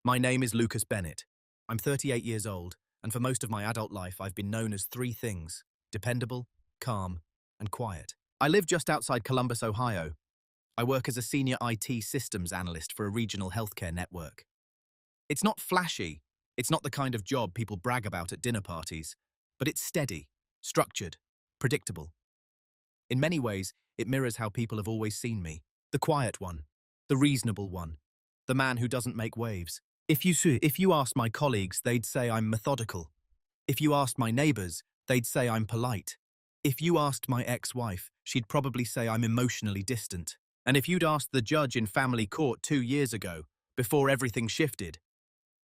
My name is Lucas Bennett. I'm 38 years old, and for most of my adult life I've been known as three things: dependable, calm, and quiet. I live just outside Columbus, Ohio. I work as a senior IT systems analyst for a regional healthcare network. It's not flashy, it's not the kind of job people brag about at dinner parties, but it's steady, structured, predictable. In many ways, it mirrors how people have always seen me: the quiet one, the reasonable one, the man who doesn't make waves. If you asked my colleagues, they'd say I'm methodical. If you asked my neighbors, they'd say I'm polite. If you asked my ex-wife, she'd probably say I'm emotionally distant. And if you'd asked the judge in family court 2 years ago, before everything shifted,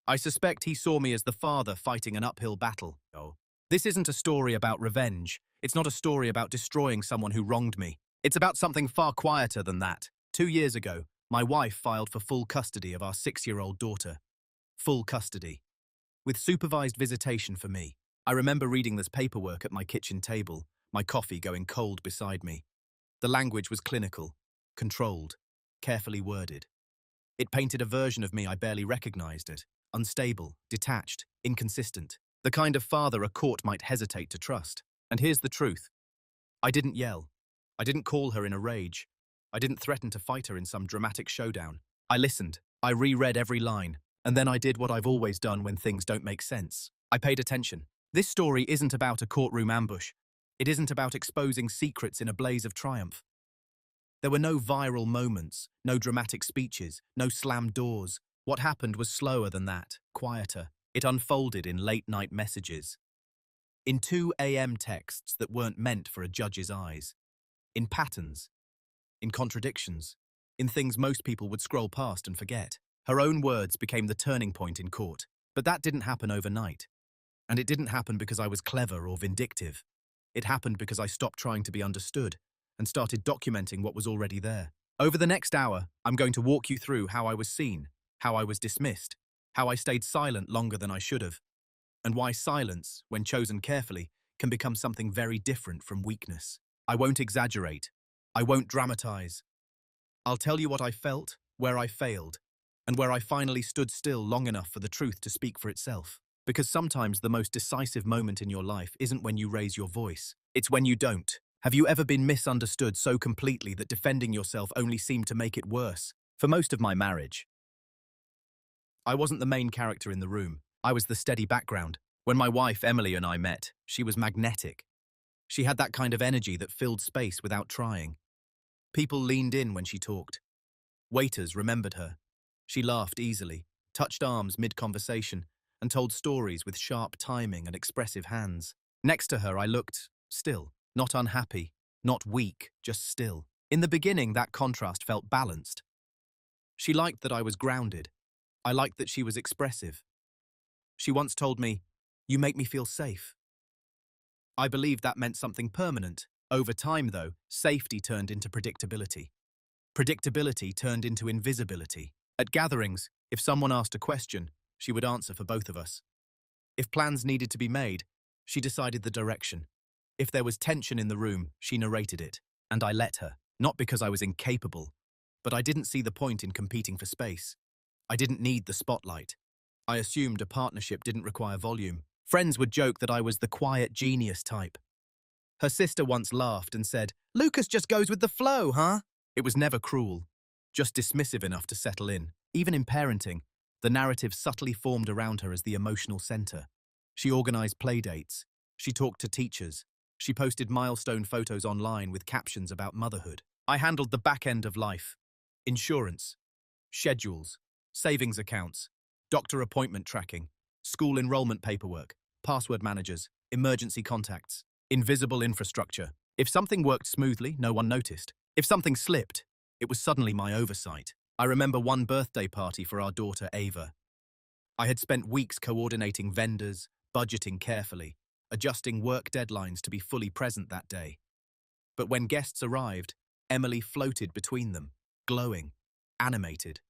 I suspect he saw me as the father fighting an uphill battle. Oh. This isn't a story about revenge. It's not a story about destroying someone who wronged me. It's about something far quieter than that. 2 years ago, my wife filed for full custody of our 6-year-old daughter. Full custody. With supervised visitation for me. I remember reading this paperwork at my kitchen table, my coffee going cold beside me. The language was clinical, controlled, carefully worded. It painted a version of me I barely recognized it: unstable, detached, inconsistent. The kind of father a court might hesitate to trust. And here's the truth. I didn't yell. I didn't call her in a rage. I didn't threaten to fight her in some dramatic showdown. I listened. I reread every line. And then I did what I've always done when things don't make sense. I paid attention. This story isn't about a courtroom ambush. It isn't about exposing secrets in a blaze of triumph. There were no viral moments, no dramatic speeches, no slammed doors. What happened was slower than that, quieter. It unfolded in late-night messages. In 2 a.m. texts that weren't meant for a judge's eyes. In patterns. In contradictions. In things most people would scroll past and forget. Her own words became the turning point in court. But that didn't happen overnight. And it didn't happen because I was clever or vindictive. It happened because I stopped trying to be understood and started documenting what was already there. Over the next hour, I'm going to walk you through how I was seen, how I was dismissed, how I stayed silent longer than I should have, and why silence, when chosen carefully, can become something very different from weakness. I won't exaggerate. I won't dramatize. I'll tell you what I felt, where I failed, and where I finally stood still long enough for the truth to speak for itself. Because sometimes the most decisive moment in your life isn't when you raise your voice. It's when you don't. Have you ever been misunderstood so completely that defending yourself only seemed to make it worse? For most of my marriage, I wasn't the main character in the room. I was the steady background. When my wife, Emily, and I met, she was magnetic. She had that kind of energy that filled space without trying. People leaned in when she talked. Waiters remembered her. She laughed easily, touched arms mid-conversation, and told stories with sharp timing and expressive hands. Next to her, I looked still, not unhappy, not weak, just still. In the beginning, that contrast felt balanced. She liked that I was grounded. I liked that she was expressive. She once told me, "You make me feel safe." I believed that meant something permanent. Over time, though, safety turned into predictability. Predictability turned into invisibility. At gatherings, if someone asked a question, she would answer for both of us. If plans needed to be made, she decided the direction. If there was tension in the room, she narrated it. And I let her, not because I was incapable, but I didn't see the point in competing for space. I didn't need the spotlight. I assumed a partnership didn't require volume. Friends would joke that I was the quiet genius type. Her sister once laughed and said, "Lucas just goes with the flow, huh?" It was never cruel, just dismissive enough to settle in. Even in parenting, the narrative subtly formed around her as the emotional center. She organized playdates. She talked to teachers. She posted milestone photos online with captions about motherhood. I handled the back end of life: insurance, schedules, savings accounts, doctor appointment tracking, school enrollment paperwork, password managers, emergency contacts, invisible infrastructure. If something worked smoothly, no one noticed. If something slipped, it was suddenly my oversight. I remember one birthday party for our daughter Ava. I had spent weeks coordinating vendors, budgeting carefully, adjusting work deadlines to be fully present that day. But when guests arrived, Emily floated between them, glowing, animated.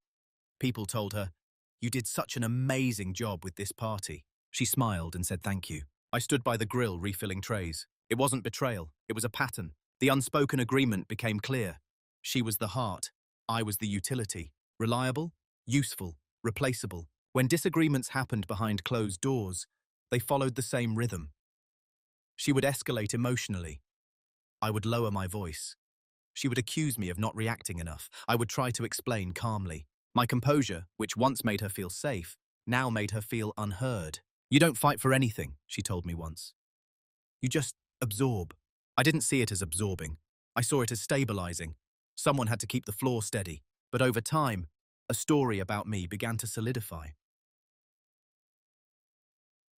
People told her, "You did such an amazing job with this party." She smiled and said thank you. I stood by the grill refilling trays. It wasn't betrayal, it was a pattern. The unspoken agreement became clear. She was the heart, I was the utility. Reliable, useful, replaceable. When disagreements happened behind closed doors, they followed the same rhythm. She would escalate emotionally. I would lower my voice. She would accuse me of not reacting enough. I would try to explain calmly. My composure, which once made her feel safe, now made her feel unheard. You don't fight for anything, she told me once. You just absorb. I didn't see it as absorbing. I saw it as stabilizing. Someone had to keep the floor steady. But over time, a story about me began to solidify.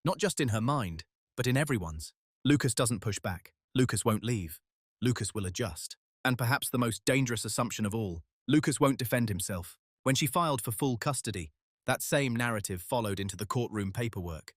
Not just in her mind, but in everyone's. Lucas doesn't push back. Lucas won't leave. Lucas will adjust. And perhaps the most dangerous assumption of all, Lucas won't defend himself. When she filed for full custody, that same narrative followed into the courtroom paperwork.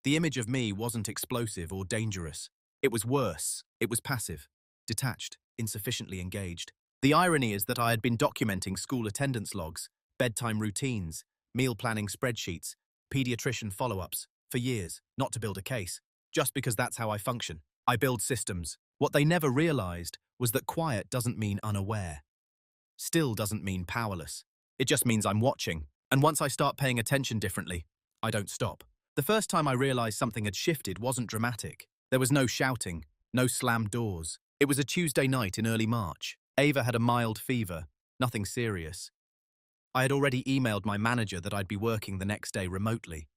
The image of me wasn't explosive or dangerous. It was worse. It was passive, detached, insufficiently engaged. The irony is that I had been documenting school attendance logs, bedtime routines, meal planning spreadsheets, pediatrician follow-ups for years, not to build a case, just because that's how I function. I build systems. What they never realized was that quiet doesn't mean unaware. Still doesn't mean powerless. It just means I'm watching. And once I start paying attention differently, I don't stop. The first time I realized something had shifted wasn't dramatic. There was no shouting, no slammed doors. It was a Tuesday night in early March. Ava had a mild fever, nothing serious. I had already emailed my manager that I'd be working the next day remotely.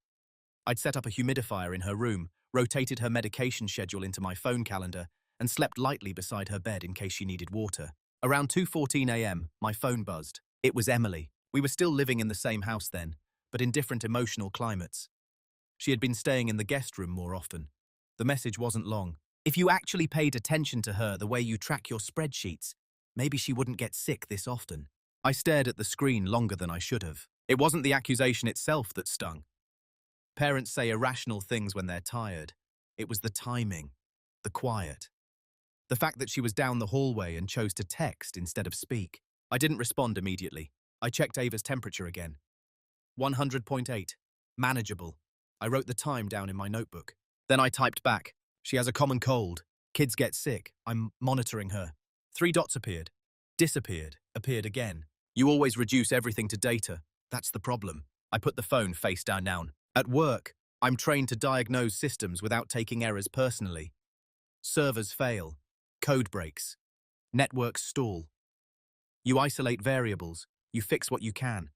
I'd set up a humidifier in her room, rotated her medication schedule into my phone calendar, and slept lightly beside her bed in case she needed water. Around 2:14 a.m., my phone buzzed. It was Emily. We were still living in the same house then, but in different emotional climates. She had been staying in the guest room more often. The message wasn't long. If you actually paid attention to her the way you track your spreadsheets, maybe she wouldn't get sick this often. I stared at the screen longer than I should have. It wasn't the accusation itself that stung. Parents say irrational things when they're tired. It was the timing, the quiet. The fact that she was down the hallway and chose to text instead of speak. I didn't respond immediately. I checked Ava's temperature again. 100.8. Manageable. I wrote the time down in my notebook. Then I typed back. She has a common cold. Kids get sick. I'm monitoring her. 3 dots appeared. Disappeared. Appeared again. You always reduce everything to data. That's the problem. I put the phone face down. At work, I'm trained to diagnose systems without taking errors personally. Servers fail. Code breaks. Networks stall. You isolate variables. You fix what you can.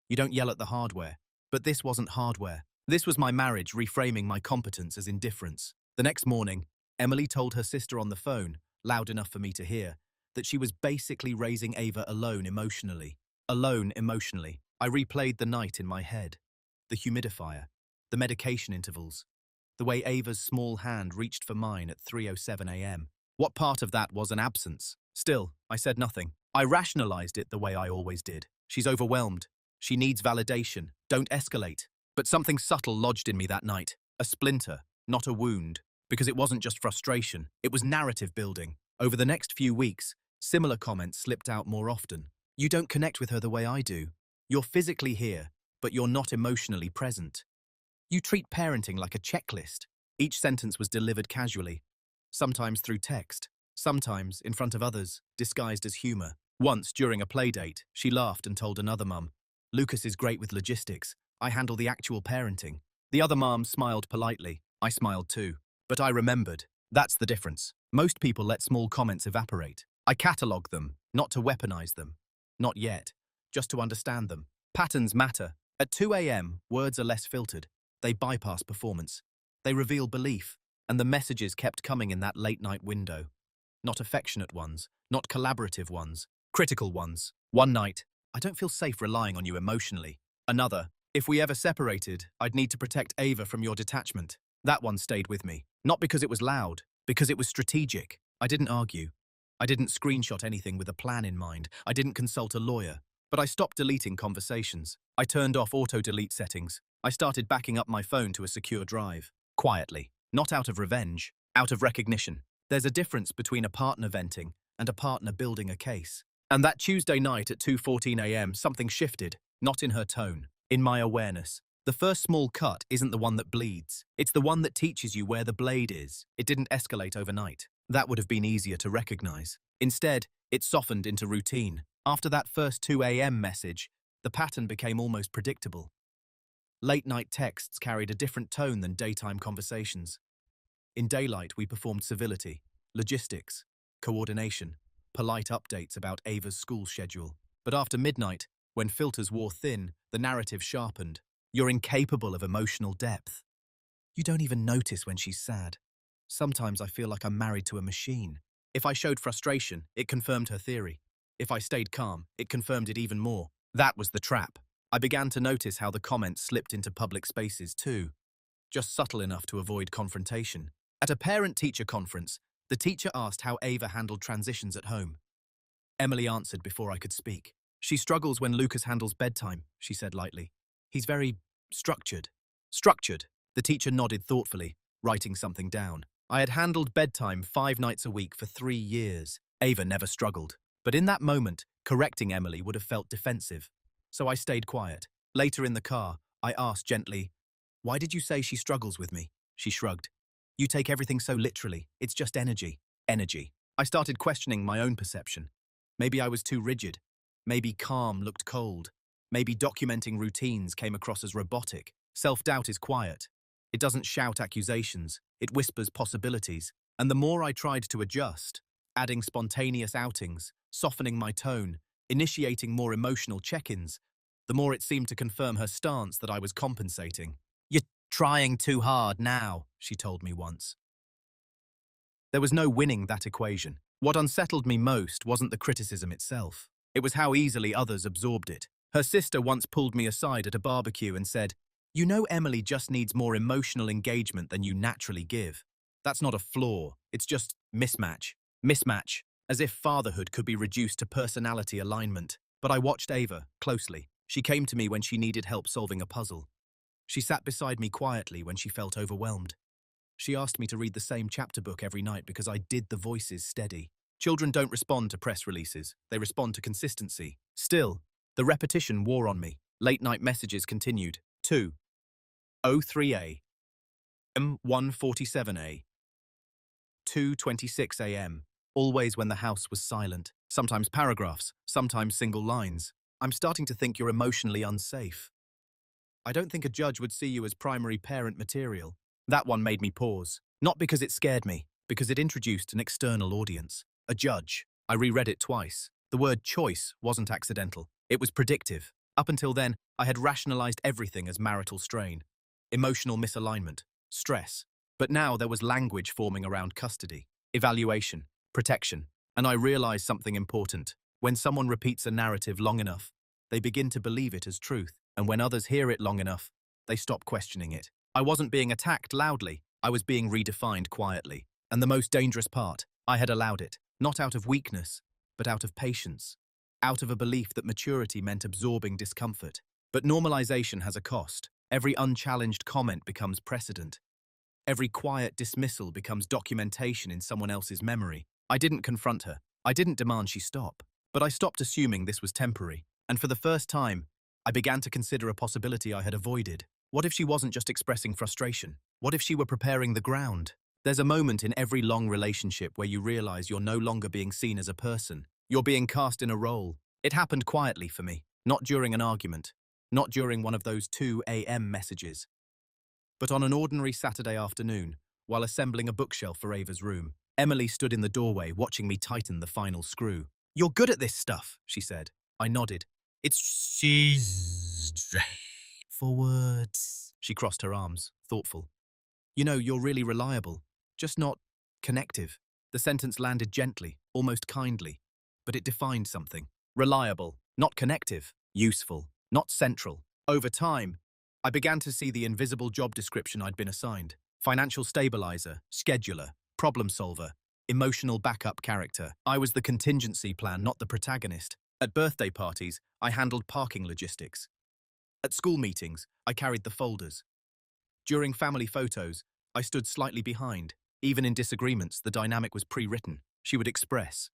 You don't yell at the hardware. But this wasn't hardware. This was my marriage reframing my competence as indifference. The next morning, Emily told her sister on the phone, loud enough for me to hear, that she was basically raising Ava alone emotionally. Alone emotionally. I replayed the night in my head. The humidifier. The medication intervals. The way Ava's small hand reached for mine at 3:07 a.m. What part of that was an absence? Still, I said nothing. I rationalized it the way I always did. She's overwhelmed. She needs validation. Don't escalate. But something subtle lodged in me that night. A splinter, not a wound. Because it wasn't just frustration. It was narrative building. Over the next few weeks, similar comments slipped out more often. You don't connect with her the way I do. You're physically here, but you're not emotionally present. You treat parenting like a checklist. Each sentence was delivered casually. Sometimes through text. Sometimes in front of others, disguised as humor. Once, during a playdate, she laughed and told another mum, "Lucas is great with logistics. I handle the actual parenting." The other mom smiled politely. I smiled too. But I remembered. That's the difference. Most people let small comments evaporate. I catalogue them, not to weaponize them. Not yet. Just to understand them. Patterns matter. At 2 a.m., words are less filtered. They bypass performance. They reveal belief. And the messages kept coming in that late-night window. Not affectionate ones. Not collaborative ones. Critical ones. One night, "I don't feel safe relying on you emotionally." Another, "If we ever separated, I'd need to protect Ava from your detachment." That one stayed with me. Not because it was loud, because it was strategic. I didn't argue. I didn't screenshot anything with a plan in mind. I didn't consult a lawyer. But I stopped deleting conversations. I turned off auto-delete settings. I started backing up my phone to a secure drive. Quietly. Not out of revenge. Out of recognition. There's a difference between a partner venting and a partner building a case. And that Tuesday night at 2:14 a.m., something shifted. Not in her tone. In my awareness. The first small cut isn't the one that bleeds. It's the one that teaches you where the blade is. It didn't escalate overnight. That would have been easier to recognize. Instead, it softened into routine. After that first 2 a.m. message, the pattern became almost predictable. Late-night texts carried a different tone than daytime conversations. In daylight, we performed civility, logistics, coordination, polite updates about Ava's school schedule. But after midnight, when filters wore thin, the narrative sharpened. You're incapable of emotional depth. You don't even notice when she's sad. Sometimes I feel like I'm married to a machine. If I showed frustration, it confirmed her theory. If I stayed calm, it confirmed it even more. That was the trap. I began to notice how the comments slipped into public spaces too, just subtle enough to avoid confrontation. At a parent-teacher conference, the teacher asked how Ava handled transitions at home. Emily answered before I could speak. She struggles when Lucas handles bedtime, she said lightly. He's very structured. Structured. The teacher nodded thoughtfully, writing something down. I had handled bedtime 5 nights a week for 3 years. Ava never struggled. But in that moment, correcting Emily would have felt defensive. So I stayed quiet. Later in the car, I asked gently, "Why did you say she struggles with me?" She shrugged. "You take everything so literally. It's just energy." Energy. I started questioning my own perception. Maybe I was too rigid. Maybe calm looked cold. Maybe documenting routines came across as robotic. Self-doubt is quiet. It doesn't shout accusations. It whispers possibilities. And the more I tried to adjust, adding spontaneous outings, softening my tone, initiating more emotional check-ins, the more it seemed to confirm her stance that I was compensating. "You're trying too hard now," she told me once. There was no winning that equation. What unsettled me most wasn't the criticism itself. It was how easily others absorbed it. Her sister once pulled me aside at a barbecue and said, "You know Emily just needs more emotional engagement than you naturally give. That's not a flaw, it's just mismatch." Mismatch, as if fatherhood could be reduced to personality alignment. But I watched Ava closely. She came to me when she needed help solving a puzzle. She sat beside me quietly when she felt overwhelmed. She asked me to read the same chapter book every night because I did the voices steady. Children don't respond to press releases, they respond to consistency. Still, the repetition wore on me. Late-night messages continued. 2:03 a.m. 1:47 a.m. 2:26 a.m. Always when the house was silent. Sometimes paragraphs, sometimes single lines. "I'm starting to think you're emotionally unsafe. I don't think a judge would see you as primary parent material." That one made me pause. Not because it scared me, because it introduced an external audience. A judge. I reread it twice. The word choice wasn't accidental. It was predictive. Up until then, I had rationalized everything as marital strain, emotional misalignment, stress. But now there was language forming around custody, evaluation, protection. And I realized something important. When someone repeats a narrative long enough, they begin to believe it as truth. And when others hear it long enough, they stop questioning it. I wasn't being attacked loudly. I was being redefined quietly. And the most dangerous part, I had allowed it. Not out of weakness, but out of patience. Out of a belief that maturity meant absorbing discomfort. But normalization has a cost. Every unchallenged comment becomes precedent. Every quiet dismissal becomes documentation in someone else's memory. I didn't confront her. I didn't demand she stop. But I stopped assuming this was temporary. And for the first time, I began to consider a possibility I had avoided. What if she wasn't just expressing frustration? What if she were preparing the ground? There's a moment in every long relationship where you realize you're no longer being seen as a person. You're being cast in a role. It happened quietly for me, not during an argument, not during one of those 2 a.m. messages, but on an ordinary Saturday afternoon, while assembling a bookshelf for Ava's room. Emily stood in the doorway watching me tighten the final screw. "You're good at this stuff," she said. I nodded. She's straightforward." She crossed her arms, thoughtful. "You know, you're really reliable, just not connective." The sentence landed gently, almost kindly, but it defined something. Reliable, not connective. Useful, not central. Over time, I began to see the invisible job description I'd been assigned. Financial stabilizer, scheduler, problem solver, emotional backup character. I was the contingency plan, not the protagonist. At birthday parties, I handled parking logistics. At school meetings, I carried the folders. During family photos, I stood slightly behind. Even in disagreements, the dynamic was pre-written. She would express.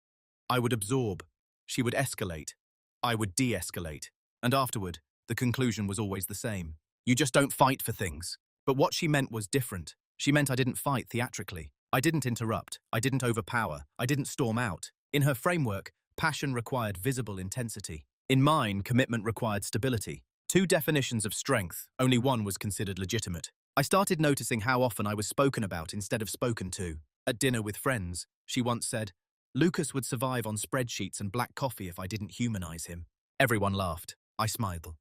I would absorb. She would escalate. I would de-escalate. And afterward, the conclusion was always the same. You just don't fight for things. But what she meant was different. She meant I didn't fight theatrically. I didn't interrupt. I didn't overpower. I didn't storm out. In her framework, passion required visible intensity. In mine, commitment required stability. Two definitions of strength, only one was considered legitimate. I started noticing how often I was spoken about instead of spoken to. At dinner with friends, she once said, "Lucas would survive on spreadsheets and black coffee if I didn't humanize him." Everyone laughed. I smiled.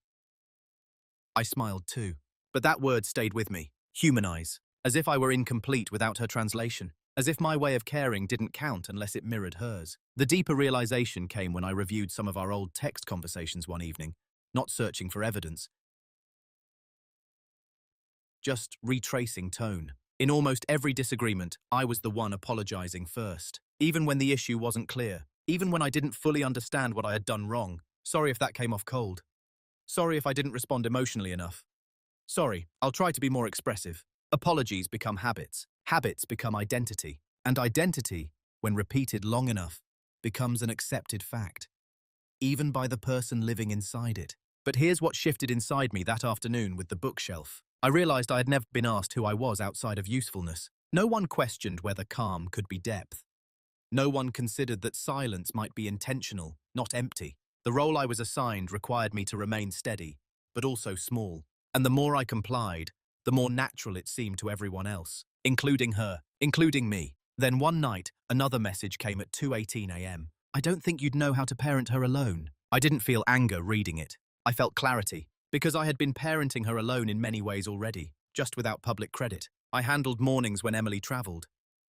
I smiled too. But that word stayed with me. Humanize. As if I were incomplete without her translation. As if my way of caring didn't count unless it mirrored hers. The deeper realization came when I reviewed some of our old text conversations one evening, not searching for evidence, just retracing tone. In almost every disagreement, I was the one apologizing first. Even when the issue wasn't clear. Even when I didn't fully understand what I had done wrong. Sorry if that came off cold. Sorry if I didn't respond emotionally enough. Sorry, I'll try to be more expressive. Apologies become habits. Habits become identity. And identity, when repeated long enough, becomes an accepted fact. Even by the person living inside it. But here's what shifted inside me that afternoon with the bookshelf. I realized I had never been asked who I was outside of usefulness. No one questioned whether calm could be depth. No one considered that silence might be intentional, not empty. The role I was assigned required me to remain steady, but also small. And the more I complied, the more natural it seemed to everyone else, including her, including me. Then one night, another message came at 2:18 a.m. "I don't think you'd know how to parent her alone." I didn't feel anger reading it. I felt clarity, because I had been parenting her alone in many ways already, just without public credit. I handled mornings when Emily traveled.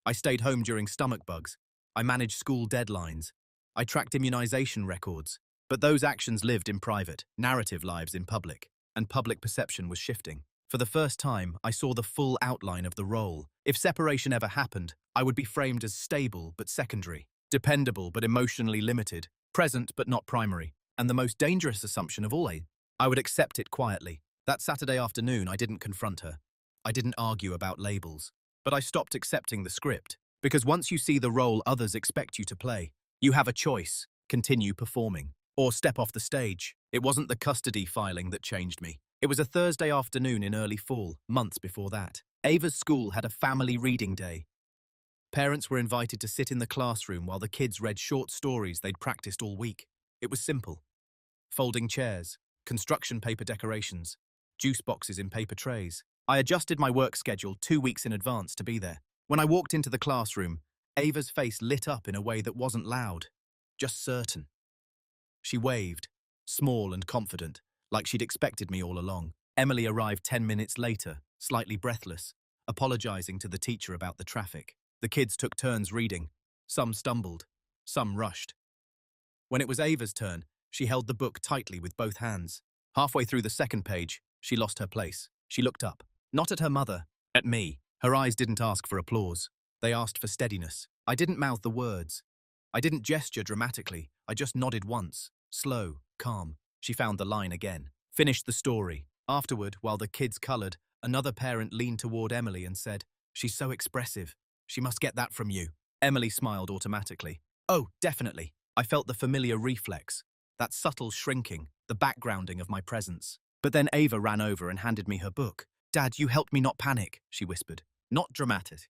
I stayed home during stomach bugs. I managed school deadlines. I tracked immunization records. But those actions lived in private, narrative lives in public, and public perception was shifting. For the first time, I saw the full outline of the role. If separation ever happened, I would be framed as stable but secondary, dependable but emotionally limited, present but not primary, and the most dangerous assumption of all, I would accept it quietly. That Saturday afternoon, I didn't confront her. I didn't argue about labels. But I stopped accepting the script. Because once you see the role others expect you to play, you have a choice: continue performing, or step off the stage. It wasn't the custody filing that changed me. It was a Thursday afternoon in early fall, months before that. Ava's school had a family reading day. Parents were invited to sit in the classroom while the kids read short stories they'd practiced all week. It was simple. Folding chairs, construction paper decorations, juice boxes in paper trays. I adjusted my work schedule 2 weeks in advance to be there. When I walked into the classroom, Ava's face lit up in a way that wasn't loud, just certain. She waved, small and confident, like she'd expected me all along. Emily arrived 10 minutes later, slightly breathless, apologizing to the teacher about the traffic. The kids took turns reading. Some stumbled, some rushed. When it was Ava's turn, she held the book tightly with both hands. Halfway through the second page, she lost her place. She looked up, not at her mother, at me. Her eyes didn't ask for applause. They asked for steadiness. I didn't mouth the words. I didn't gesture dramatically. I just nodded once, slow, calm. She found the line again. Finished the story. Afterward, while the kids colored, another parent leaned toward Emily and said, "She's so expressive. She must get that from you." Emily smiled automatically. "Oh, definitely." I felt the familiar reflex, that subtle shrinking, the backgrounding of my presence. But then Ava ran over and handed me her book. "Dad, you helped me not panic," she whispered. Not dramatic.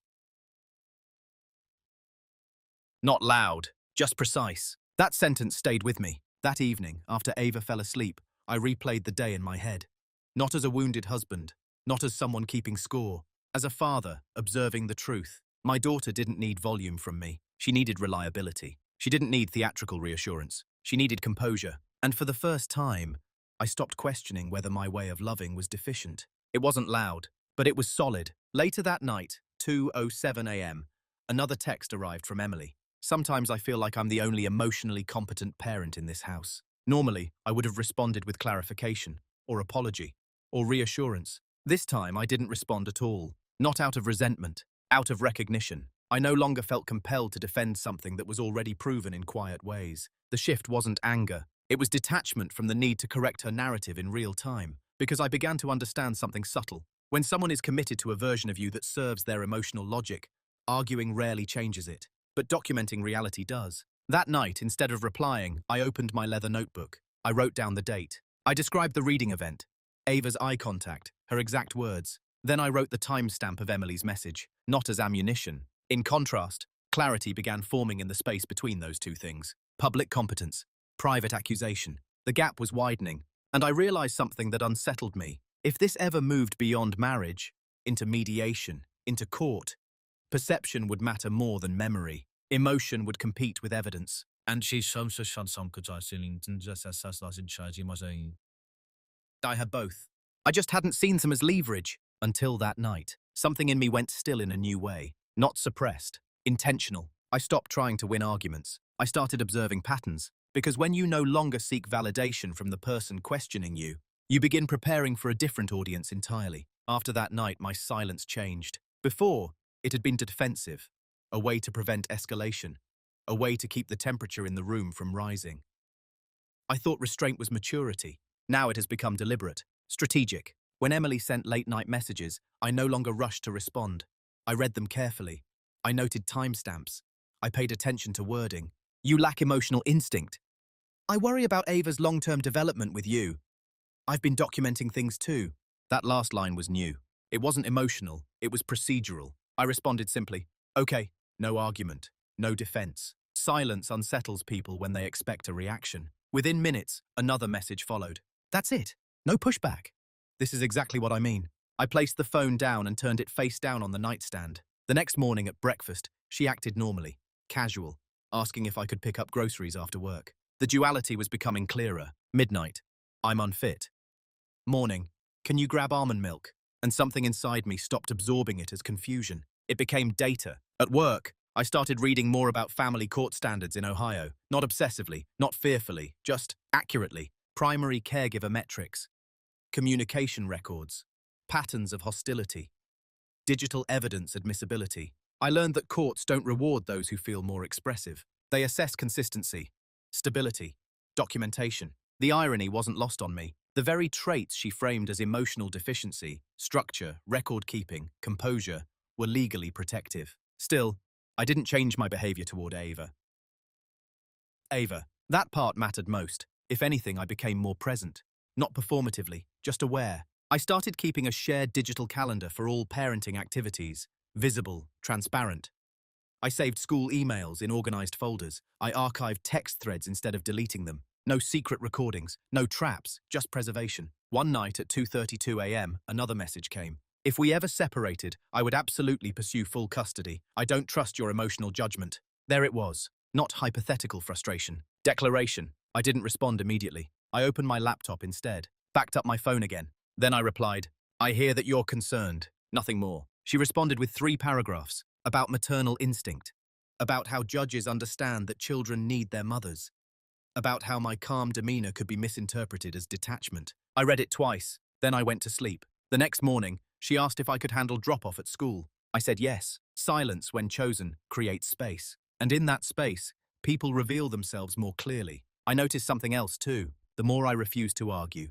Not loud, just precise. That sentence stayed with me. That evening, after Ava fell asleep, I replayed the day in my head. Not as a wounded husband, not as someone keeping score, as a father observing the truth. My daughter didn't need volume from me. She needed reliability. She didn't need theatrical reassurance. She needed composure. And for the first time, I stopped questioning whether my way of loving was deficient. It wasn't loud, but it was solid. Later that night, 2:07 a.m., another text arrived from Emily. Sometimes I feel like I'm the only emotionally competent parent in this house. Normally, I would have responded with clarification, or apology, or reassurance. This time, I didn't respond at all. Not out of resentment, out of recognition. I no longer felt compelled to defend something that was already proven in quiet ways. The shift wasn't anger. It was detachment from the need to correct her narrative in real time, because I began to understand something subtle. When someone is committed to a version of you that serves their emotional logic, arguing rarely changes it, but documenting reality does. That night, instead of replying, I opened my leather notebook. I wrote down the date. I described the reading event, Ava's eye contact, her exact words. Then I wrote the timestamp of Emily's message, not as ammunition. In contrast, clarity began forming in the space between those two things. Public competence, private accusation. The gap was widening. And I realized something that unsettled me. If this ever moved beyond marriage, into mediation, into court, perception would matter more than memory. Emotion would compete with evidence. And she I had both. I just hadn't seen them as leverage until that night. Something in me went still in a new way. Not suppressed. Intentional. I stopped trying to win arguments. I started observing patterns. Because when you no longer seek validation from the person questioning you, you begin preparing for a different audience entirely. After that night, my silence changed. Before, it had been defensive. A way to prevent escalation. A way to keep the temperature in the room from rising. I thought restraint was maturity. Now it has become deliberate, strategic. When Emily sent late-night messages, I no longer rushed to respond. I read them carefully. I noted timestamps. I paid attention to wording. You lack emotional instinct. I worry about Ava's long-term development with you. I've been documenting things too. That last line was new. It wasn't emotional, it was procedural. I responded simply, okay, no argument, no defense. Silence unsettles people when they expect a reaction. Within minutes, another message followed. That's it. No pushback. This is exactly what I mean. I placed the phone down and turned it face down on the nightstand. The next morning at breakfast, she acted normally, casual, asking if I could pick up groceries after work. The duality was becoming clearer. Midnight. I'm unfit. Morning. Can you grab almond milk? And something inside me stopped absorbing it as confusion. It became data. At work, I started reading more about family court standards in Ohio. Not obsessively, not fearfully, just accurately. Primary caregiver metrics. Communication records. Patterns of hostility. Digital evidence admissibility. I learned that courts don't reward those who feel more expressive. They assess consistency, stability, documentation. The irony wasn't lost on me. The very traits she framed as emotional deficiency, structure, record-keeping, composure, were legally protective. Still, I didn't change my behavior toward Ava. That part mattered most. If anything, I became more present. Not performatively, just aware. I started keeping a shared digital calendar for all parenting activities, visible, transparent. I saved school emails in organized folders. I archived text threads instead of deleting them. No secret recordings, no traps, just preservation. One night at 2:32 a.m., another message came. If we ever separated, I would absolutely pursue full custody. I don't trust your emotional judgment. There it was. Not hypothetical frustration. Declaration. I didn't respond immediately. I opened my laptop instead. Backed up my phone again. Then I replied, I hear that you're concerned. Nothing more. She responded with 3 paragraphs. About maternal instinct. About how judges understand that children need their mothers. About how my calm demeanor could be misinterpreted as detachment. I read it twice. Then I went to sleep. The next morning, she asked if I could handle drop-off at school. I said yes. Silence, when chosen, creates space. And in that space, people reveal themselves more clearly. I noticed something else too. The more I refused to argue,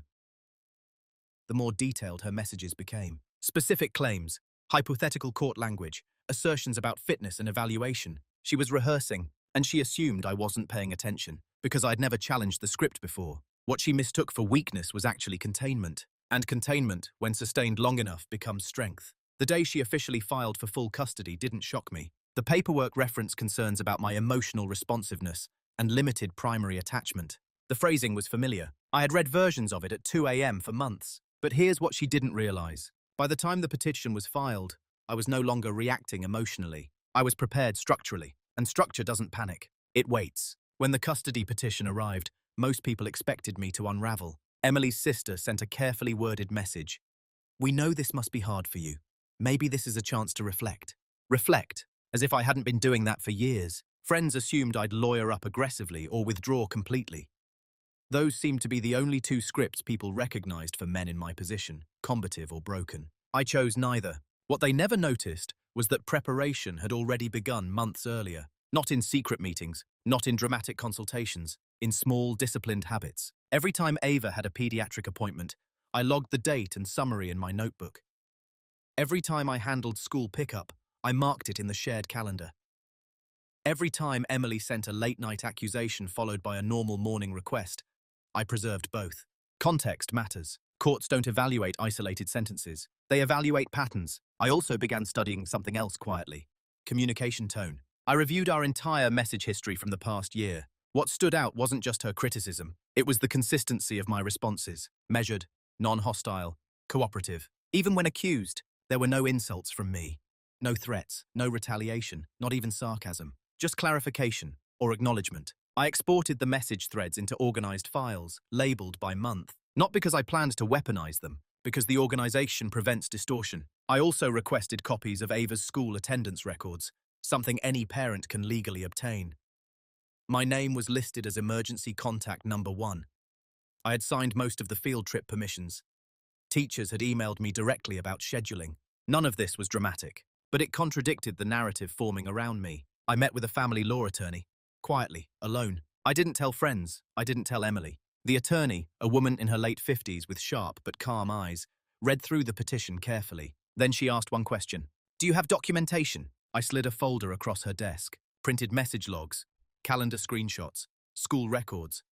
the more detailed her messages became. Specific claims, hypothetical court language, assertions about fitness and evaluation. She was rehearsing, and she assumed I wasn't paying attention, because I'd never challenged the script before. What she mistook for weakness was actually containment. And containment, when sustained long enough, becomes strength. The day she officially filed for full custody didn't shock me. The paperwork referenced concerns about my emotional responsiveness and limited primary attachment. The phrasing was familiar. I had read versions of it at 2 a.m. for months. But here's what she didn't realize. By the time the petition was filed, I was no longer reacting emotionally. I was prepared structurally, and structure doesn't panic. It waits. When the custody petition arrived, most people expected me to unravel. Emily's sister sent a carefully worded message. We know this must be hard for you. Maybe this is a chance to reflect. Reflect, as if I hadn't been doing that for years. Friends assumed I'd lawyer up aggressively or withdraw completely. Those seemed to be the only 2 scripts people recognized for men in my position, combative or broken. I chose neither. What they never noticed was that preparation had already begun months earlier. Not in secret meetings, not in dramatic consultations, in small, disciplined habits. Every time Ava had a pediatric appointment, I logged the date and summary in my notebook. Every time I handled school pickup, I marked it in the shared calendar. Every time Emily sent a late-night accusation followed by a normal morning request, I preserved both. Context matters. Courts don't evaluate isolated sentences. They evaluate patterns. I also began studying something else quietly. Communication tone. I reviewed our entire message history from the past year. What stood out wasn't just her criticism, it was the consistency of my responses, measured, non-hostile, cooperative. Even when accused, there were no insults from me. No threats, no retaliation, not even sarcasm. Just clarification or acknowledgement. I exported the message threads into organized files, labeled by month. Not because I planned to weaponize them, because the organization prevents distortion. I also requested copies of Ava's school attendance records, something any parent can legally obtain. My name was listed as emergency contact number 1. I had signed most of the field trip permissions. Teachers had emailed me directly about scheduling. None of this was dramatic, but it contradicted the narrative forming around me. I met with a family law attorney, quietly, alone. I didn't tell friends, I didn't tell Emily. The attorney, a woman in her late 50s with sharp but calm eyes, read through the petition carefully. Then she asked one question. "Do you have documentation?" I slid a folder across her desk, printed message logs, calendar screenshots, school records,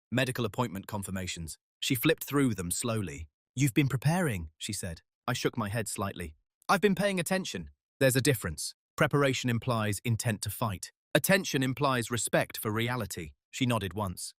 medical appointment confirmations. She flipped through them slowly. "You've been preparing," she said. I shook my head slightly. "I've been paying attention." There's a difference. Preparation implies intent to fight. Attention implies respect for reality. She nodded once.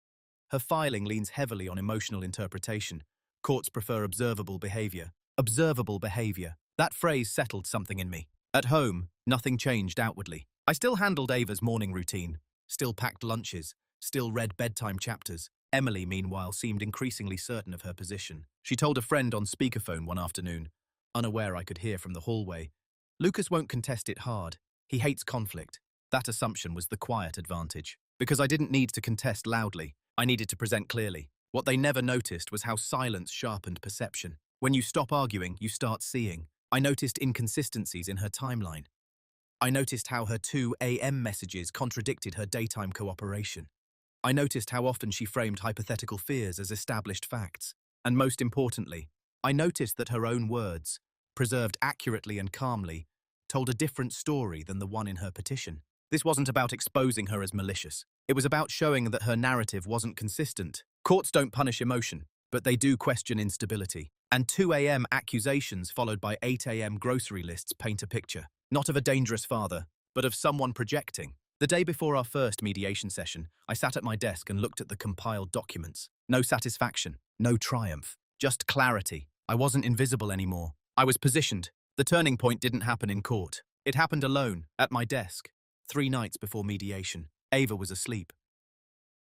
Her filing leans heavily on emotional interpretation. Courts prefer observable behavior. Observable behavior. That phrase settled something in me. At home, nothing changed outwardly. I still handled Ava's morning routine, still packed lunches, still read bedtime chapters. Emily, meanwhile, seemed increasingly certain of her position. She told a friend on speakerphone one afternoon, unaware I could hear from the hallway, "Lucas won't contest it hard. He hates conflict." That assumption was the quiet advantage. Because I didn't need to contest loudly, I needed to present clearly. What they never noticed was how silence sharpened perception. When you stop arguing, you start seeing. I noticed inconsistencies in her timeline. I noticed how her 2 a.m. messages contradicted her daytime cooperation. I noticed how often she framed hypothetical fears as established facts. And most importantly, I noticed that her own words, preserved accurately and calmly, told a different story than the one in her petition. This wasn't about exposing her as malicious. It was about showing that her narrative wasn't consistent. Courts don't punish emotion, but they do question instability. And 2 a.m. accusations followed by 8 a.m. grocery lists paint a picture, not of a dangerous father, but of someone projecting. The day before our first mediation session, I sat at my desk and looked at the compiled documents. No satisfaction, no triumph, just clarity. I wasn't invisible anymore. I was positioned. The turning point didn't happen in court. It happened alone, at my desk. 3 nights before mediation. Ava was asleep.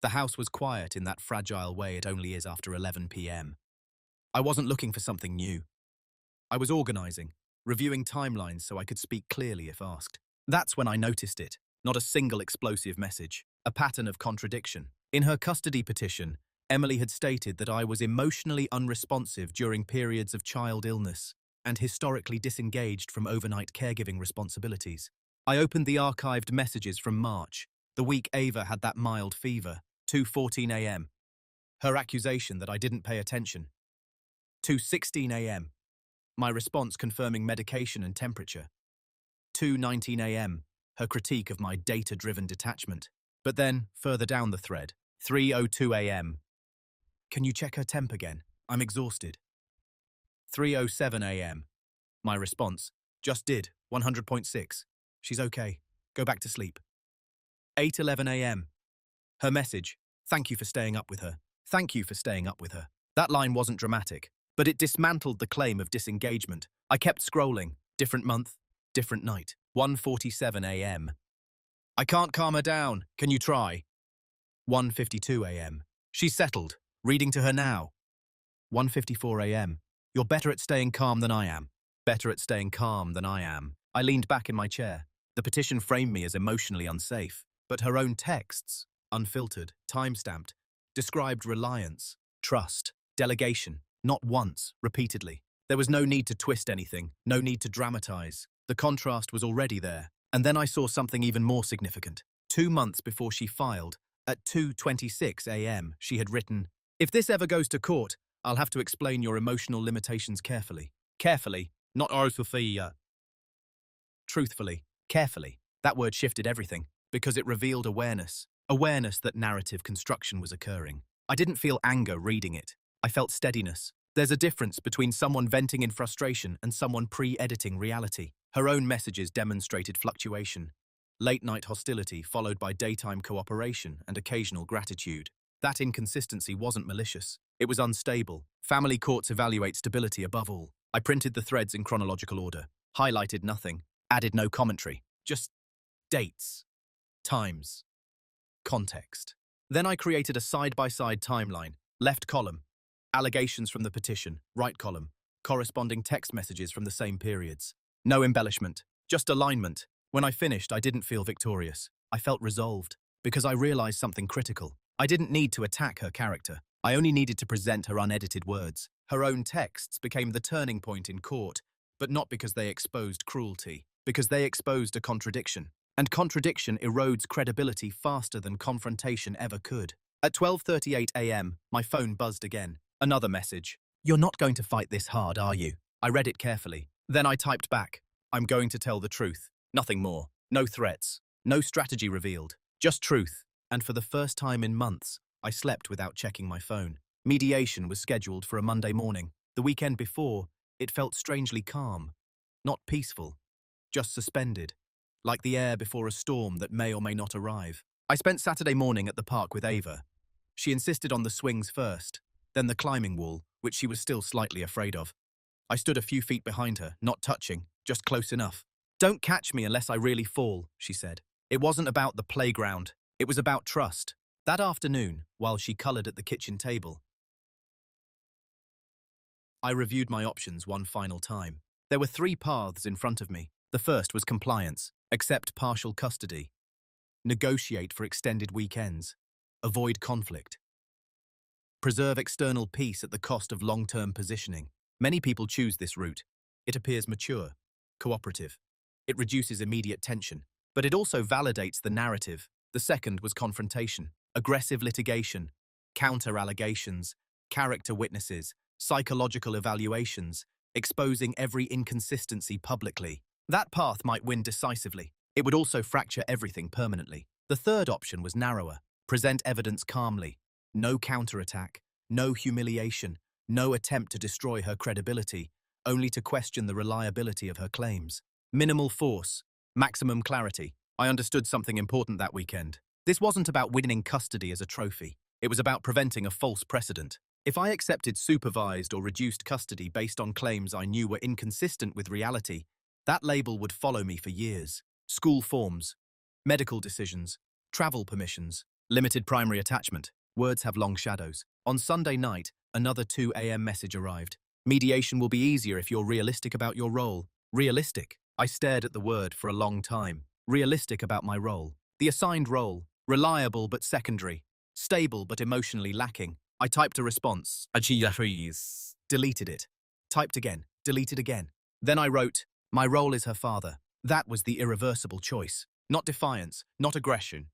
The house was quiet in that fragile way it only is after 11 p.m. I wasn't looking for something new. I was organizing, reviewing timelines so I could speak clearly if asked. That's when I noticed it. Not a single explosive message. A pattern of contradiction. In her custody petition, Emily had stated that I was emotionally unresponsive during periods of child illness and historically disengaged from overnight caregiving responsibilities. I opened the archived messages from March, the week Ava had that mild fever, 2:14 a.m. Her accusation that I didn't pay attention. 2:16 a.m. My response confirming medication and temperature. 2:19 a.m. Her critique of my data-driven detachment. But then, further down the thread, 3:02 a.m. Can you check her temp again? I'm exhausted. 3:07 a.m. My response, just did, 100.6. She's okay. Go back to sleep. 8:11 a.m. Her message, thank you for staying up with her. Thank you for staying up with her. That line wasn't dramatic, but it dismantled the claim of disengagement. I kept scrolling. Different month, different night. 1:47 a.m. I can't calm her down. Can you try? 1:52 a.m. She's settled. Reading to her now. 1:54 a.m. You're better at staying calm than I am. Better at staying calm than I am. I leaned back in my chair. The petition framed me as emotionally unsafe, but her own texts, unfiltered, time-stamped, described reliance, trust, delegation, not once, repeatedly. There was no need to twist anything, no need to dramatize. The contrast was already there. And then I saw something even more significant. 2 months before she filed, at 2:26 a.m., she had written, "If this ever goes to court, I'll have to explain your emotional limitations carefully." Carefully, not orthophonia. Truthfully, carefully. That word shifted everything, because it revealed awareness. Awareness that narrative construction was occurring. I didn't feel anger reading it. I felt steadiness. There's a difference between someone venting in frustration and someone pre-editing reality. Her own messages demonstrated fluctuation. Late-night hostility followed by daytime cooperation and occasional gratitude. That inconsistency wasn't malicious. It was unstable. Family courts evaluate stability above all. I printed the threads in chronological order, highlighted nothing, added no commentary, just dates, times, context. Then I created a side-by-side timeline, left column, allegations from the petition, right column, corresponding text messages from the same periods. No embellishment, just alignment. When I finished, I didn't feel victorious. I felt resolved, because I realized something critical. I didn't need to attack her character. I only needed to present her unedited words. Her own texts became the turning point in court, but not because they exposed cruelty, because they exposed a contradiction. And contradiction erodes credibility faster than confrontation ever could. At 12:38 a.m., my phone buzzed again. Another message. "You're not going to fight this hard, are you?" I read it carefully. Then I typed back, "I'm going to tell the truth. Nothing more. No threats. No strategy revealed. Just truth." And for the first time in months, I slept without checking my phone. Mediation was scheduled for a Monday morning. The weekend before, it felt strangely calm. Not peaceful. Just suspended. Like the air before a storm that may or may not arrive. I spent Saturday morning at the park with Ava. She insisted on the swings first, then the climbing wall, which she was still slightly afraid of. I stood a few feet behind her, not touching, just close enough. "Don't catch me unless I really fall," she said. It wasn't about the playground. It was about trust. That afternoon, while she colored at the kitchen table, I reviewed my options one final time. There were 3 paths in front of me. The first was compliance, accept partial custody, negotiate for extended weekends, avoid conflict, preserve external peace at the cost of long-term positioning. Many people choose this route. It appears mature, cooperative. It reduces immediate tension, but it also validates the narrative. The second was confrontation, aggressive litigation, counter-allegations, character witnesses, psychological evaluations, exposing every inconsistency publicly. That path might win decisively. It would also fracture everything permanently. The third option was narrower. Present evidence calmly. No counterattack, no humiliation, no attempt to destroy her credibility, only to question the reliability of her claims. Minimal force, maximum clarity. I understood something important that weekend. This wasn't about winning custody as a trophy. It was about preventing a false precedent. If I accepted supervised or reduced custody based on claims I knew were inconsistent with reality, that label would follow me for years. School forms, medical decisions, travel permissions, limited primary attachment. Words have long shadows. On Sunday night, another 2 a.m. message arrived. Mediation will be easier if you're realistic about your role. Realistic. I stared at the word for a long time. Realistic about my role. The assigned role. Reliable but secondary. Stable but emotionally lacking. I typed a response. Deleted it. Typed again. Deleted again. Then I wrote, "My role is her father." That was the irreversible choice. Not defiance, not aggression.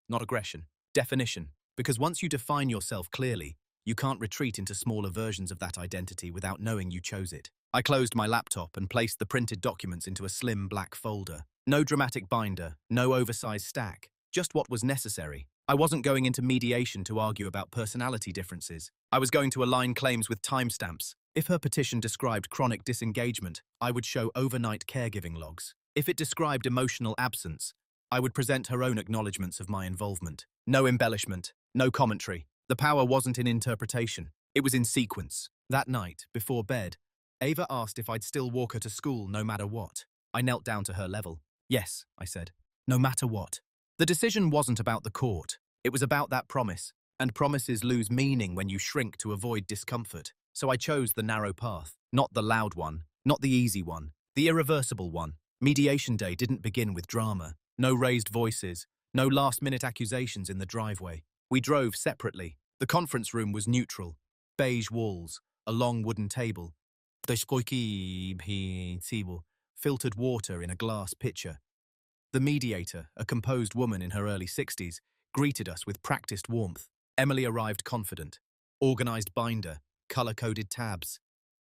Not aggression. Definition. Because once you define yourself clearly, you can't retreat into smaller versions of that identity without knowing you chose it. I closed my laptop and placed the printed documents into a slim black folder. No dramatic binder, no oversized stack, just what was necessary. I wasn't going into mediation to argue about personality differences. I was going to align claims with timestamps. If her petition described chronic disengagement, I would show overnight caregiving logs. If it described emotional absence, I would present her own acknowledgements of my involvement. No embellishment, no commentary. The power wasn't in interpretation. It was in sequence. That night, before bed, Ava asked if I'd still walk her to school no matter what. I knelt down to her level. "Yes," I said. "No matter what." The decision wasn't about the court. It was about that promise. And promises lose meaning when you shrink to avoid discomfort. So I chose the narrow path. Not the loud one. Not the easy one. The irreversible one. Mediation day didn't begin with drama. No raised voices. No last-minute accusations in the driveway. We drove separately. The conference room was neutral. Beige walls. A long wooden table. Filtered water in a glass pitcher. The mediator, a composed woman in her early 60s, greeted us with practiced warmth. Emily arrived confident. Organized binder, color-coded tabs.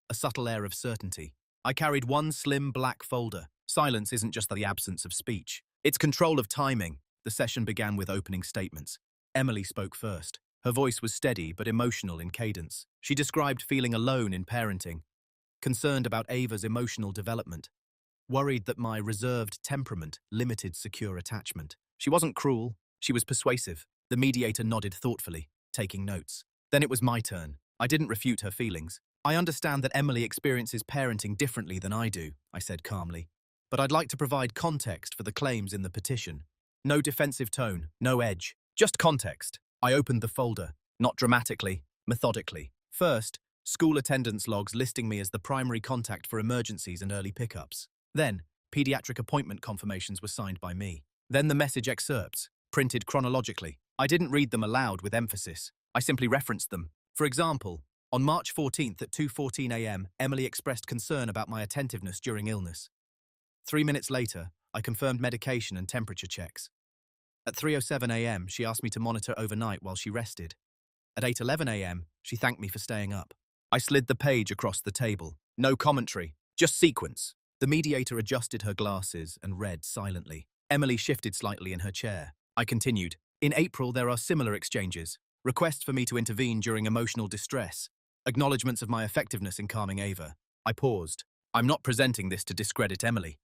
A subtle air of certainty. I carried one slim black folder. Silence isn't just the absence of speech. It's control of timing. The session began with opening statements. Emily spoke first. Her voice was steady but emotional in cadence. She described feeling alone in parenting, concerned about Ava's emotional development, worried that my reserved temperament limited secure attachment. She wasn't cruel, she was persuasive. The mediator nodded thoughtfully, taking notes. Then it was my turn. I didn't refute her feelings. I understand that Emily experiences parenting differently than I do, I said calmly. But I'd like to provide context for the claims in the petition. No defensive tone, no edge, just context. I opened the folder, not dramatically, methodically. First, school attendance logs listing me as the primary contact for emergencies and early pickups. Then, pediatric appointment confirmations were signed by me. Then the message excerpts, printed chronologically. I didn't read them aloud with emphasis. I simply referenced them. For example, on March 14th at 2:14 a.m., Emily expressed concern about my attentiveness during illness. 3 minutes later, I confirmed medication and temperature checks. At 3:07 a.m., she asked me to monitor overnight while she rested. At 8:11 a.m., she thanked me for staying up. I slid the page across the table. No commentary, just sequence. The mediator adjusted her glasses and read silently. Emily shifted slightly in her chair. I continued. In April, there are similar exchanges. Requests for me to intervene during emotional distress. Acknowledgements of my effectiveness in calming Ava. I paused. I'm not presenting this to discredit Emily.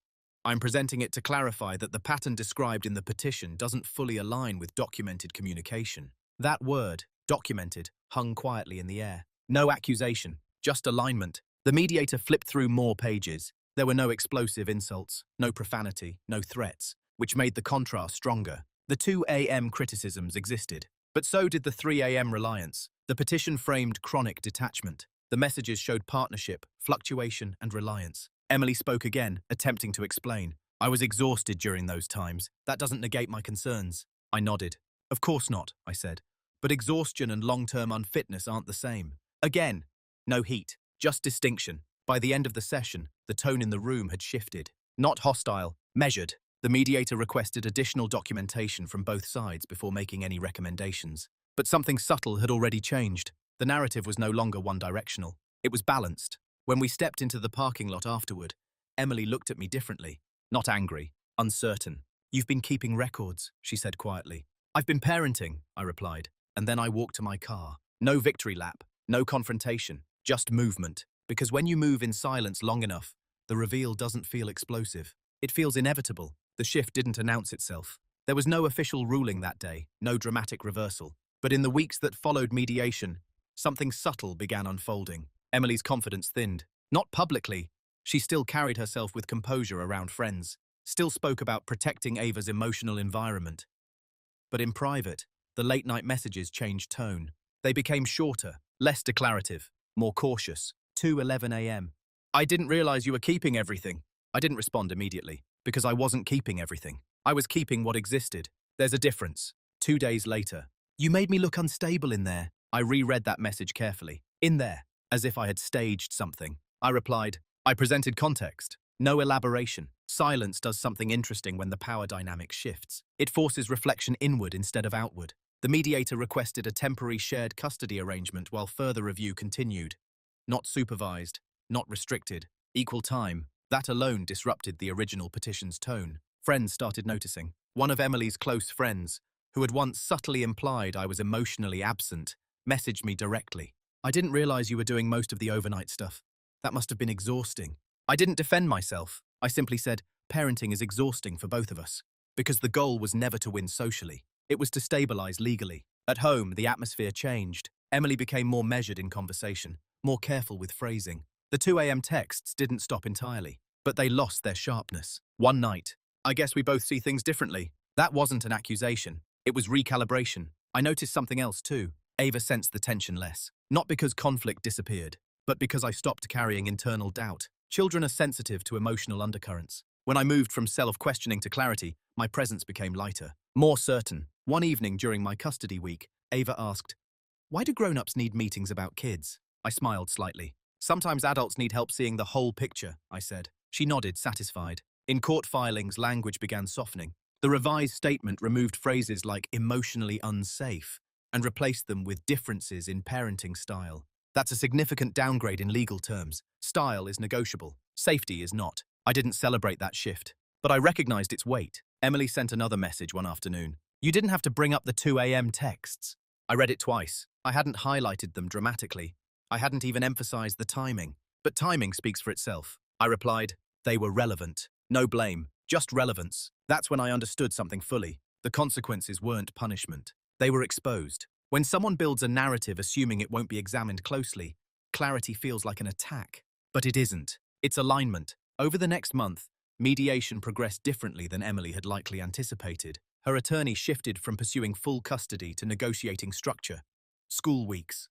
I'm presenting it to clarify that the pattern described in the petition doesn't fully align with documented communication. That word, documented, hung quietly in the air. No accusation, just alignment. The mediator flipped through more pages. There were no explosive insults, no profanity, no threats, which made the contrast stronger. The 2 a.m. criticisms existed, but so did the 3 a.m. reliance. The petition framed chronic detachment. The messages showed partnership, fluctuation, and reliance. Emily spoke again, attempting to explain. I was exhausted during those times. That doesn't negate my concerns. I nodded. Of course not, I said. But exhaustion and long-term unfitness aren't the same. Again, no heat, just distinction. By the end of the session, the tone in the room had shifted. Not hostile, measured. The mediator requested additional documentation from both sides before making any recommendations. But something subtle had already changed. The narrative was no longer one-directional. It was balanced. When we stepped into the parking lot afterward, Emily looked at me differently. Not angry, uncertain. You've been keeping records, she said quietly. I've been parenting, I replied. And then I walked to my car. No victory lap, no confrontation, just movement. Because when you move in silence long enough, the reveal doesn't feel explosive. It feels inevitable. The shift didn't announce itself. There was no official ruling that day, no dramatic reversal. But in the weeks that followed mediation, something subtle began unfolding. Emily's confidence thinned. Not publicly. She still carried herself with composure around friends, still spoke about protecting Ava's emotional environment. But in private, the late-night messages changed tone. They became shorter, less declarative, more cautious. 2:11 a.m. I didn't realize you were keeping everything. I didn't respond immediately, because I wasn't keeping everything. I was keeping what existed. There's a difference. 2 days later. You made me look unstable in there. I reread that message carefully. In there, as if I had staged something. I replied, I presented context. No elaboration. Silence does something interesting when the power dynamic shifts. It forces reflection inward instead of outward. The mediator requested a temporary shared custody arrangement while further review continued. Not supervised, not restricted, equal time. That alone disrupted the original petition's tone. Friends started noticing. One of Emily's close friends, who had once subtly implied I was emotionally absent, messaged me directly. I didn't realize you were doing most of the overnight stuff. That must have been exhausting. I didn't defend myself. I simply said, parenting is exhausting for both of us. Because the goal was never to win socially. It was to stabilize legally. At home, the atmosphere changed. Emily became more measured in conversation, more careful with phrasing. The 2 a.m. texts didn't stop entirely, but they lost their sharpness. One night, I guess we both see things differently. That wasn't an accusation. It was recalibration. I noticed something else too. Ava sensed the tension less. Not because conflict disappeared, but because I stopped carrying internal doubt. Children are sensitive to emotional undercurrents. When I moved from self-questioning to clarity, my presence became lighter, more certain. One evening during my custody week, Ava asked, "Why do grown-ups need meetings about kids?" I smiled slightly. "Sometimes adults need help seeing the whole picture," I said. She nodded, satisfied. In court filings, language began softening. The revised statement removed phrases like emotionally unsafe and replaced them with differences in parenting style. That's a significant downgrade in legal terms. Style is negotiable. Safety is not. I didn't celebrate that shift, but I recognized its weight. Emily sent another message one afternoon. "You didn't have to bring up the 2 a.m. texts." I read it twice. I hadn't highlighted them dramatically. I hadn't even emphasized the timing. But timing speaks for itself. I replied, They were relevant. No blame, just relevance. That's when I understood something fully. The consequences weren't punishment. They were exposed. When someone builds a narrative assuming it won't be examined closely, clarity feels like an attack. But it isn't. It's alignment. Over the next month, mediation progressed differently than Emily had likely anticipated. Her attorney shifted from pursuing full custody to negotiating structure. School weeks,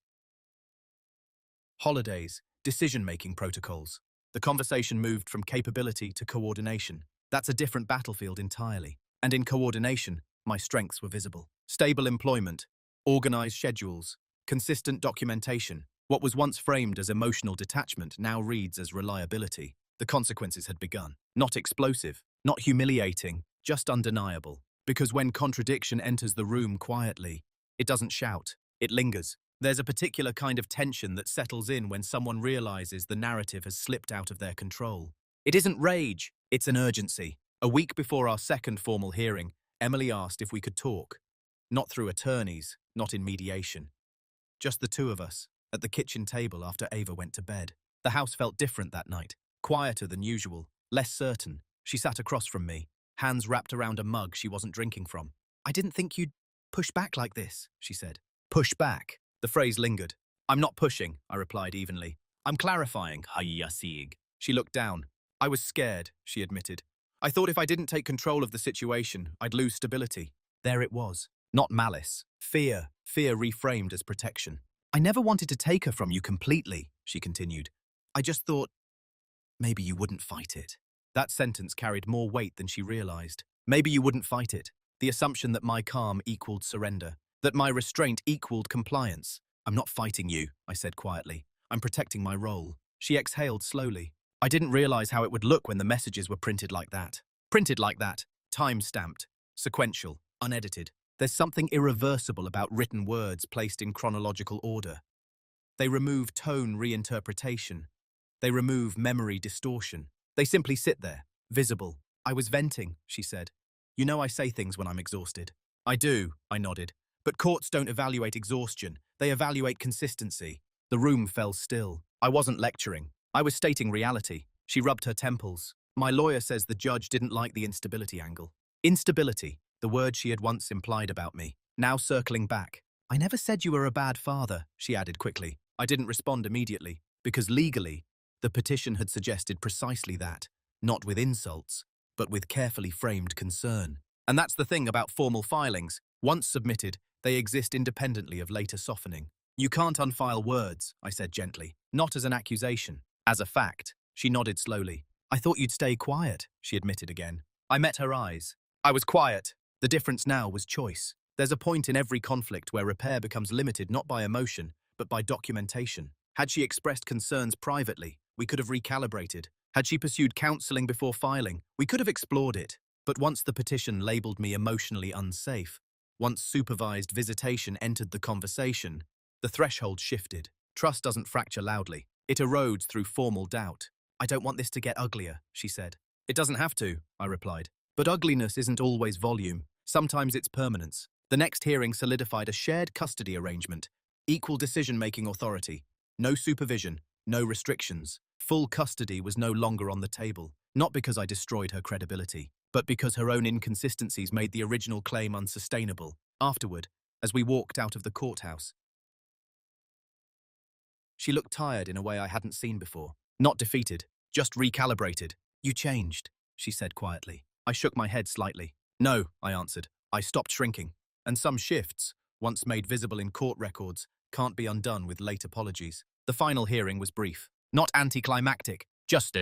holidays, decision-making protocols. The conversation moved from capability to coordination. That's a different battlefield entirely. And in coordination, my strengths were visible. Stable employment, organized schedules, consistent documentation. What was once framed as emotional detachment now reads as reliability. The consequences had begun. Not explosive, not humiliating, just undeniable. Because when contradiction enters the room quietly, it doesn't shout, it lingers. There's a particular kind of tension that settles in when someone realizes the narrative has slipped out of their control. It isn't rage, it's an urgency. A week before our second formal hearing, Emily asked if we could talk. Not through attorneys, not in mediation. Just the two of us, at the kitchen table after Ava went to bed. The house felt different that night, quieter than usual, less certain. She sat across from me, hands wrapped around a mug she wasn't drinking from. "I didn't think you'd push back like this," she said. Push back? The phrase lingered. "I'm not pushing," I replied evenly. "I'm clarifying." She looked down. "I was scared," she admitted. "I thought if I didn't take control of the situation, I'd lose stability." There it was. Not malice. Fear. Fear reframed as protection. "I never wanted to take her from you completely," she continued. "I just thought maybe you wouldn't fight it." That sentence carried more weight than she realized. Maybe you wouldn't fight it. The assumption that my calm equaled surrender. That my restraint equaled compliance. "I'm not fighting you," I said quietly. "I'm protecting my role." She exhaled slowly. I didn't realize how it would look when the messages were printed like that. Printed like that. Time-stamped. Sequential. Unedited. There's something irreversible about written words placed in chronological order. They remove tone reinterpretation. They remove memory distortion. They simply sit there, visible. "I was venting," she said. "You know I say things when I'm exhausted." "I do," I nodded. "But courts don't evaluate exhaustion. They evaluate consistency." The room fell still. I wasn't lecturing. I was stating reality. She rubbed her temples. "My lawyer says the judge didn't like the instability angle." Instability, the word she had once implied about me. Now circling back. "I never said you were a bad father," she added quickly. I didn't respond immediately, because legally, the petition had suggested precisely that, not with insults, but with carefully framed concern. And that's the thing about formal filings. Once submitted, they exist independently of later softening. "You can't unfile words," I said gently, "not as an accusation, as a fact." She nodded slowly. "I thought you'd stay quiet," she admitted again. I met her eyes. I was quiet. The difference now was choice. There's a point in every conflict where repair becomes limited not by emotion, but by documentation. Had she expressed concerns privately, we could have recalibrated. Had she pursued counseling before filing, we could have explored it. But once the petition labeled me emotionally unsafe, once supervised visitation entered the conversation, the threshold shifted. Trust doesn't fracture loudly. It erodes through formal doubt. "I don't want this to get uglier," she said. "It doesn't have to," I replied. But ugliness isn't always volume. Sometimes it's permanence. The next hearing solidified a shared custody arrangement. Equal decision-making authority. No supervision. No restrictions. Full custody was no longer on the table. Not because I destroyed her credibility, but because her own inconsistencies made the original claim unsustainable. Afterward, as we walked out of the courthouse, she looked tired in a way I hadn't seen before. Not defeated, just recalibrated. "You changed," she said quietly. I shook my head slightly. "No," I answered. "I stopped shrinking. And some shifts, once made visible in court records, can't be undone with late apologies." The final hearing was brief. Not anticlimactic, just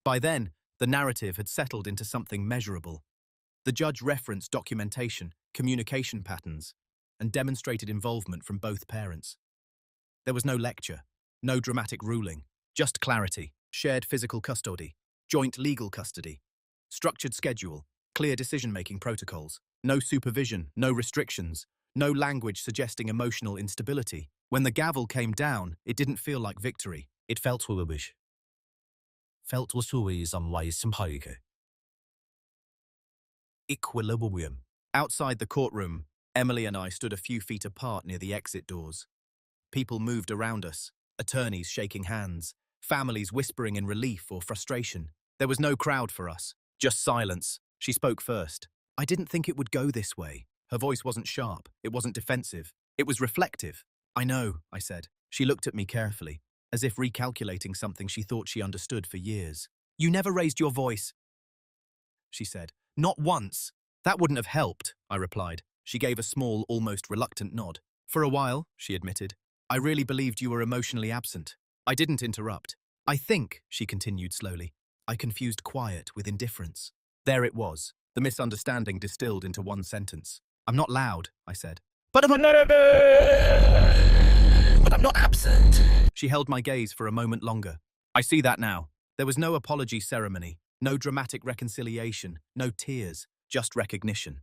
By then, the narrative had settled into something measurable. The judge referenced documentation, communication patterns, and demonstrated involvement from both parents. There was no lecture, no dramatic ruling, just clarity, shared physical custody, joint legal custody, structured schedule, clear decision-making protocols, no supervision, no restrictions, no language suggesting emotional instability. When the gavel came down, it didn't feel like victory. It felt rubbish. Equilibrium. Outside the courtroom, Emily and I stood a few feet apart near the exit doors. People moved around us, attorneys shaking hands, families whispering in relief or frustration. There was no crowd for us, just silence. She spoke first. I didn't think it would go this way. Her voice wasn't sharp, it wasn't defensive, it was reflective. I know, I said. She looked at me carefully, as if recalculating something she thought she understood for years. You never raised your voice, she said. Not once. That wouldn't have helped, I replied. She gave a small, almost reluctant nod. For a while, she admitted. I really believed you were emotionally absent. I didn't interrupt. I think, she continued slowly, I confused quiet with indifference. There it was, the misunderstanding distilled into one sentence. I'm not loud, I said. But I'm not absent. She held my gaze for a moment longer. I see that now. There was no apology ceremony, no dramatic reconciliation, no tears, just recognition.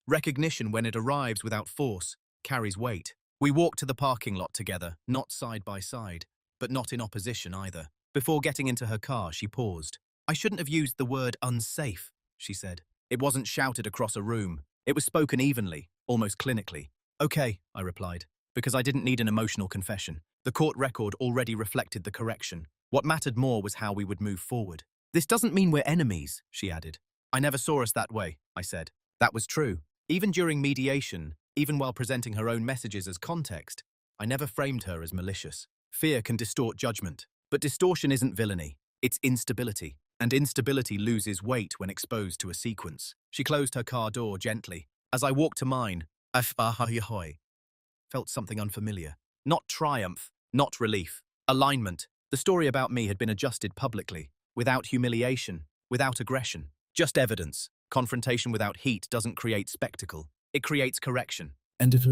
Recognition, when it arrives without force, carries weight. We walked to the parking lot together, not side by side, but not in opposition either. Before getting into her car, she paused. I shouldn't have used the word unsafe, she said. It wasn't shouted across a room. It was spoken evenly, almost clinically. Okay, I replied, because I didn't need an emotional confession. The court record already reflected the correction. What mattered more was how we would move forward. This doesn't mean we're enemies, she added. I never saw us that way, I said. That was true. Even during mediation, even while presenting her own messages as context, I never framed her as malicious. Fear can distort judgment, but distortion isn't villainy, it's instability. And instability loses weight when exposed to a sequence. She closed her car door gently. As I walked to mine, I felt something unfamiliar. Not triumph, not relief. Alignment. The story about me had been adjusted publicly, without humiliation, without aggression. Just evidence. Confrontation without heat doesn't create spectacle. It creates correction. And if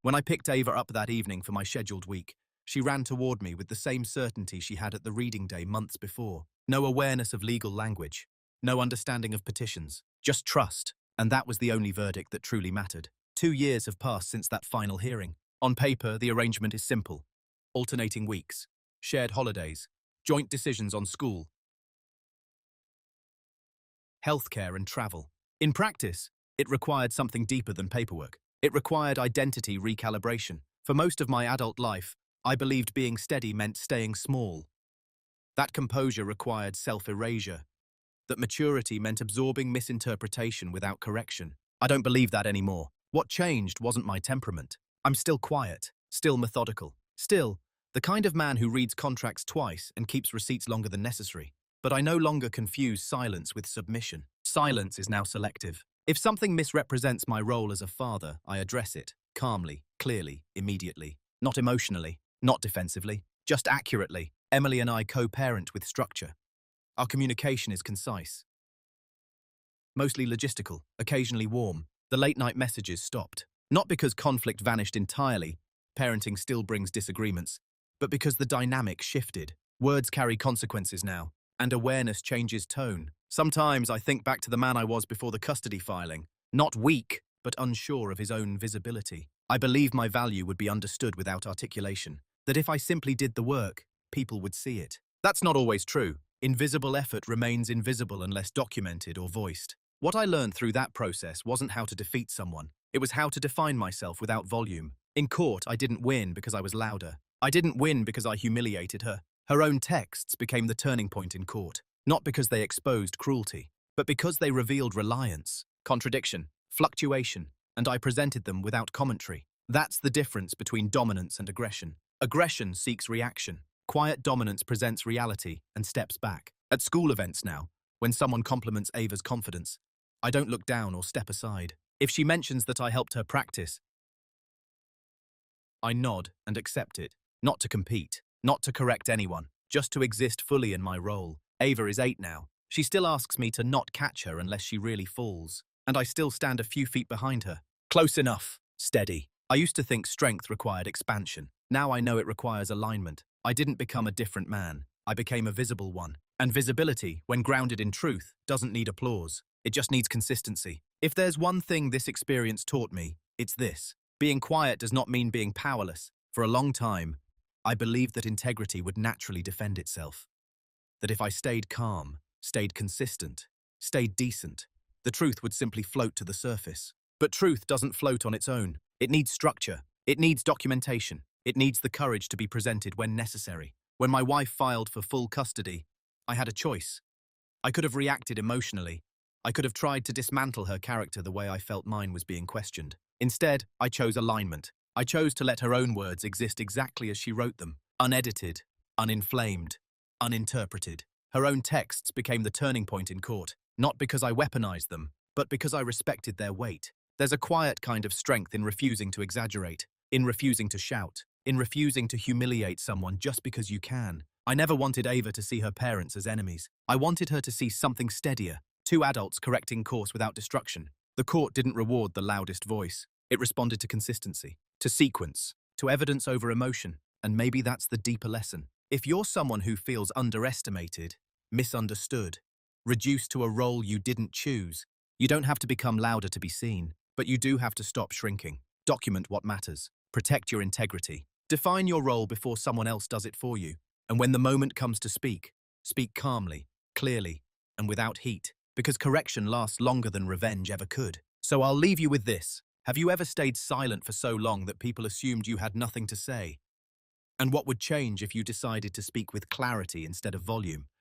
When I picked Ava up that evening for my scheduled week, she ran toward me with the same certainty she had at the reading day months before. No awareness of legal language, no understanding of petitions, just trust. And that was the only verdict that truly mattered. 2 years have passed since that final hearing. On paper, the arrangement is simple. Alternating weeks, shared holidays, joint decisions on school, healthcare and travel. In practice, it required something deeper than paperwork. It required identity recalibration. For most of my adult life, I believed being steady meant staying small. That composure required self-erasure. That maturity meant absorbing misinterpretation without correction. I don't believe that anymore. What changed wasn't my temperament. I'm still quiet, still methodical, still the kind of man who reads contracts twice and keeps receipts longer than necessary. But I no longer confuse silence with submission. Silence is now selective. If something misrepresents my role as a father, I address it, calmly, clearly, immediately. Not emotionally, not defensively, just accurately. Emily and I co-parent with structure. Our communication is concise. Mostly logistical, occasionally warm. The late-night messages stopped. Not because conflict vanished entirely, parenting still brings disagreements, but because the dynamic shifted. Words carry consequences now, and awareness changes tone. Sometimes I think back to the man I was before the custody filing, not weak, but unsure of his own visibility. I believed my value would be understood without articulation, that if I simply did the work, people would see it. That's not always true. Invisible effort remains invisible unless documented or voiced. What I learned through that process wasn't how to defeat someone. It was how to define myself without volume. In court, I didn't win because I was louder. I didn't win because I humiliated her. Her own texts became the turning point in court, not because they exposed cruelty, but because they revealed reliance, contradiction, fluctuation, and I presented them without commentary. That's the difference between dominance and aggression. Aggression seeks reaction. Quiet dominance presents reality and steps back. At school events now, when someone compliments Ava's confidence, I don't look down or step aside. If she mentions that I helped her practice, I nod and accept it, not to compete, not to correct anyone, just to exist fully in my role. Ava is 8 now. She still asks me to not catch her unless she really falls, and I still stand a few feet behind her. Close enough, steady. I used to think strength required expansion. Now I know it requires alignment. I didn't become a different man. I became a visible one. And visibility, when grounded in truth, doesn't need applause. It just needs consistency. If there's one thing this experience taught me, it's this. Being quiet does not mean being powerless. For a long time, I believed that integrity would naturally defend itself. That if I stayed calm, stayed consistent, stayed decent, the truth would simply float to the surface. But truth doesn't float on its own. It needs structure. It needs documentation. It needs the courage to be presented when necessary. When my wife filed for full custody, I had a choice. I could have reacted emotionally. I could have tried to dismantle her character the way I felt mine was being questioned. Instead, I chose alignment. I chose to let her own words exist exactly as she wrote them, unedited, uninflamed, uninterpreted. Her own texts became the turning point in court, not because I weaponized them, but because I respected their weight. There's a quiet kind of strength in refusing to exaggerate, in refusing to shout, in refusing to humiliate someone just because you can. I never wanted Ava to see her parents as enemies. I wanted her to see something steadier, two adults correcting course without destruction. The court didn't reward the loudest voice. It responded to consistency, to sequence, to evidence over emotion, and maybe that's the deeper lesson. If you're someone who feels underestimated, misunderstood, reduced to a role you didn't choose, you don't have to become louder to be seen, but you do have to stop shrinking. Document what matters. Protect your integrity. Define your role before someone else does it for you. And when the moment comes to speak, speak calmly, clearly, and without heat, because correction lasts longer than revenge ever could. So I'll leave you with this. Have you ever stayed silent for so long that people assumed you had nothing to say? And what would change if you decided to speak with clarity instead of volume?